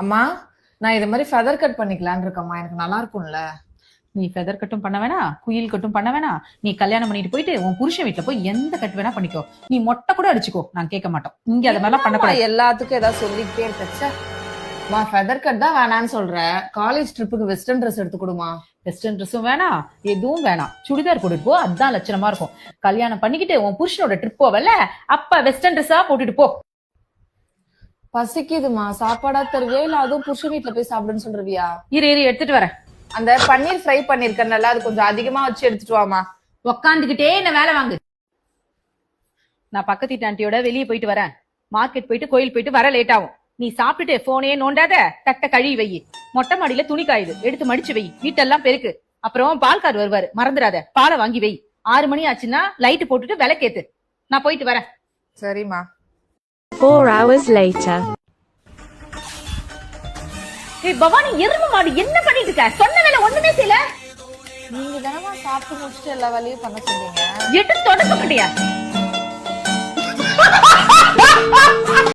அம்மா, நான் இது மாதிரி ஃபெதர் கட் பண்ணிக்கலான்னு இருக்கேம்மா. எனக்கு நல்லா இருக்கும்ல? நீ ஃபெதர் கட்டும் பண்ண வேணா, குயில் கட்டும் பண்ண வேணா. நீ கல்யாணம் பண்ணிட்டு போயிட்டு உன் புருஷன் வீட்டுல போய் எந்த கட் வேணா பண்ணிக்கோ. நீ மொட்டை கூட அடிச்சுக்கோ, நான் கேட்க மாட்டோம். இங்க அத மாதிரிலாம் பண்ணக்கூடாது. எல்லாத்துக்கும் ஏதாவது சொல்லிக்கிட்டே இருக்கச்சா. மா ஃபெதர் கட் தான் வேணான்னு சொல்ற. காலேஜ் ட்ரிப்புக்கு வெஸ்டர்ன் ட்ரெஸ் எடுத்து கொடுமா. வெஸ்டர்ன் ட்ரெஸ்ஸும் வேணாம், எதுவும் வேணாம். சுடிதார் போட்டுட்டு போ, அதான் லட்சணமா இருக்கும். கல்யாணம் பண்ணிக்கிட்டு உன் புருஷனோட ட்ரிப் போவல, அப்ப வெஸ்டர்ன் ட்ரெஸ்ஸா போட்டுட்டு போ. பசிக்குதுமா, சாப்பாடா தருவியா இல்ல அதுவும் புருஷன் வீட்டுல போய் சாப்பிடுன்னு சொல்றவியா? இரு எடுத்துட்டு வரேன். அந்த பன்னீர் ஃப்ரை பண்ணிருக்கேன்ல, அது கொஞ்சம் அதிகமா வச்சு எடுத்துட்டு வாமா. உக்காந்துகிட்டே என்ன வேலை வாங்கு. நான் பக்கத்து வீட்டு ஆண்டியோட வெளியே போயிட்டு வரேன். மார்க்கெட் போயிட்டு கோயில் போயிட்டு வர லேட் ஆகும். நீ சாப்பிட்டுட்டு போனே நோண்டாத, தட்டை கழுவி வை. மொட்டை மாடியில துணி காயுது, எடுத்து மடிச்சு வை. வீட்டெல்லாம் பெருக்கு. அப்புறம் பால்கார் வருவாரு, மறந்துடாத, பாலை வாங்கி வை. 6 மணி ஆச்சுன்னா லைட் போட்டுட்டு விளக்கேத்து. நான் போயிட்டு வரேன். சரிம்மா. 4 hours later. ஏய் பவானி, எருமை மாடு என்ன பண்ணிட்டு இருக்க? சொன்ன வேலை ஒண்ணுமே செய்யல. நீங்க தானமா சாப்பிட்டு முடிச்சுட்டு எல்லா வேலையும் பண்ண சொன்னீங்க. எட்டு தொடக்க மாட்டியா?